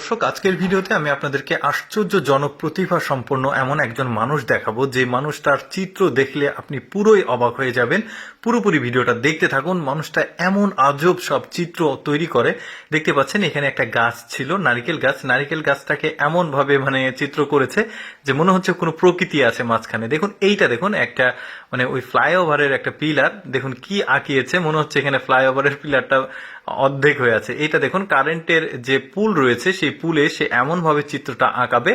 দর্শক, আজকের ভিডিওতে আমি আপনাদেরকে আশ্চর্যজনক প্রতিভা সম্পন্ন এমন একজন মানুষ দেখাবো যে মানুষটার চিত্র দেখলে আপনি পুরোই অবাক হয়ে যাবেন। পুরোপুরি ভিডিওটা দেখতে থাকুন। মানুষটা এমন আজব সব চিত্র তৈরি করে। দেখতে পাচ্ছেন এখানে একটা গাছ ছিল, নারিকেল গাছটাকে এমন ভাবে চিত্র করেছে যে মনে হচ্ছে কোনো প্রকৃতি আছে মাঝখানে। দেখুন এইটা, দেখুন একটা ওই ফ্লাইওভারের একটা পিলার দেখুন কি আঁকিয়েছে, মনে হচ্ছে এখানে ফ্লাইওভারের পিলারটা অর্ধেক হয়ে আছে। এটা দেখুন কারেন্টের যে পুল রয়েছে সেই পুলে সে এমন ভাবে চিত্রটা আঁকাবে,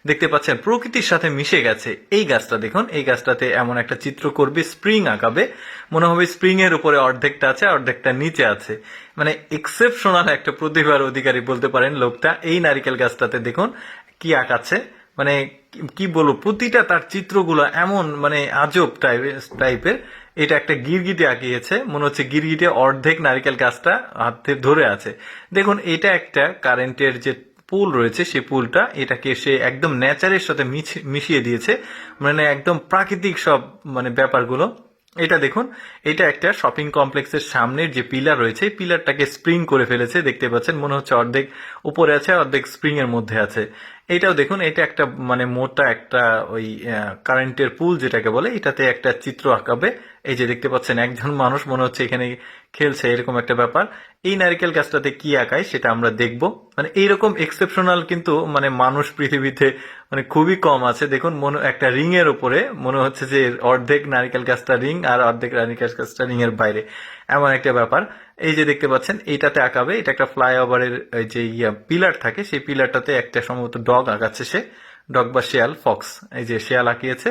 দেখতে পাচ্ছেন প্রকৃতির সাথে মিশে গেছে। এই গাছটা দেখুন, এই গাছটাতে এমন একটা চিত্র করবে, স্প্রিং আঁকাবে, মনে হবে স্প্রিং এর উপরে অর্ধেকটা আছে অর্ধেকটা নিচে আছে। এক্সেপশনাল একটা প্রতিভার অধিকারী বলতে পারেন লোকটা। এই নারিকেল গাছটাতে দেখুন কি আঁকাচ্ছে, কি বলবো, প্রতিটা তার চিত্রগুলো এমন আজব টাইপের। এটা একটা গিরগিটে আঁকিয়েছে, মনে হচ্ছে গিরগিটে অর্ধেক নারকেল গাছটা হাতে ধরে আছে। দেখুন এটা একটা কারেন্টের যে পুল রয়েছে সেই পুলটা, এটাকে সে একদম নেচারের সাথে মিশিয়ে দিয়েছে, একদম প্রাকৃতিক সব ব্যাপারগুলো। এটা দেখুন, এটা একটা শপিং কমপ্লেক্সের সামনের যে পিলার রয়েছে, পিলারটাকে স্প্রিং করে ফেলেছে, দেখতে পাচ্ছেন মনে হচ্ছে অর্ধেক উপরে আছে অর্ধেক স্প্রিং এর মধ্যে আছে। এটাও দেখুন, এটা একটা মোটা একটা ওই কারেন্টের পুল যেটাকে বলে, এটাতে একটা চিত্র আঁকাবে। এই যে দেখতে পাচ্ছেন একজন মানুষ মনে হচ্ছে এখানে খেলছে, এরকম একটা ব্যাপার। এই নারকেল গাছটাতে কি আঁকায় সেটা আমরা দেখবো। এইরকম এক্সেপশনাল কিন্তু মানুষ পৃথিবীতে খুবই কম আছে। দেখুন একটা রিং এর উপরে মনে হচ্ছে যে অর্ধেক নারকেল গাছটা রিং আর অর্ধেক নারকেল গাছটা রিং এর বাইরে, এমন একটা ব্যাপার। এই যে দেখতে পাচ্ছেন এইটাতে আঁকাবে, এটা একটা ফ্লাইওভারের যে পিলার থাকে সেই পিলারটাতে একটা সম্ভবত ডগ আঁকাচ্ছে সে, ডগ বা শিয়াল, ফক্স। এই যে শিয়াল আঁকিয়েছে,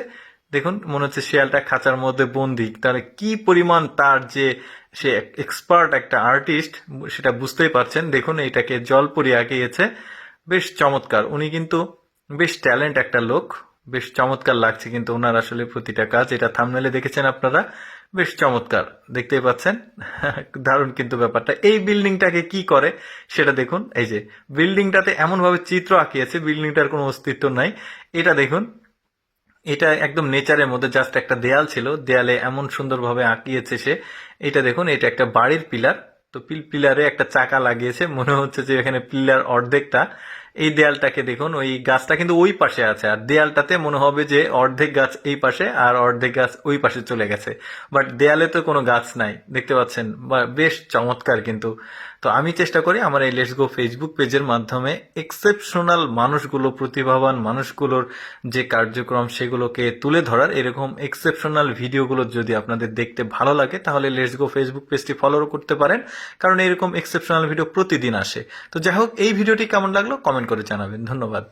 দেখুন মনে হচ্ছে শিয়ালটা খাঁচার মধ্যে বন্দি। তাহলে কি পরিমাণ তার যে সে এক্সপার্ট একটা আর্টিস্ট সেটা বুঝতেই পারছেন। দেখুন এটাকে জলপরি আঁকিয়েছে, বেশ চমৎকার। উনি কিন্তু বেশ ট্যালেন্ট একটা লোক, বেশ চমৎকার লাগছে কিন্তু ওনার আসলে প্রতিটা কাজ। এটা থাম্বনেলে দেখেছেন আপনারা, বেশ চমৎকার দেখতেই পাচ্ছেন। দারুণ কিন্তু ব্যাপারটা। এই বিল্ডিংটাকে কি করে সেটা দেখুন। এই যে বিল্ডিংটাতে এমন ভাবে চিত্র আঁকিয়েছে, বিল্ডিংটার কোনো অস্তিত্ব নাই। এটা দেখুন, এটা একদম নেচারের মধ্যে, জাস্ট একটা দেয়াল ছিল, দেয়ালে এমন সুন্দরভাবে আঁকিয়েছে সে। এটা দেখুন, এটা একটা বাড়ির পিলার, তো পিলারে একটা চাকা লাগিয়েছে, মনে হচ্ছে যে এখানে পিলার অর্ধেকটা। এই দেয়ালটাকে দেখুন, ওই গাছটা কিন্তু ওই পাশে আছে, আর দেয়ালটাতে মনে হবে যে অর্ধেক গাছ এই পাশে আর অর্ধেক গাছ ওই পাশে চলে গেছে, বাট দেয়ালে তো কোনো গাছ নাই, দেখতে পাচ্ছেন। বেশ চমৎকার কিন্তু। তো আমি চেষ্টা করি আমার এই লেটস গো ফেসবুক পেজের মাধ্যমে এক্সেপশনাল মানুষগুলো, প্রতিভাবান মানুষগুলোর যে কার্যক্রম সেগুলোকে তুলে ধরার। এরকম এক্সেপশনাল ভিডিওগুলো যদি আপনাদের দেখতে ভালো লাগে তাহলে লেটস গো ফেসবুক পেজটি ফলো করতে পারেন, কারণ এরকম এক্সেপশনাল ভিডিও প্রতিদিন আসে। তো যাই হোক, এই ভিডিওটি কেমন লাগলো কমেন্ট করে জানাবেন। ধন্যবাদ।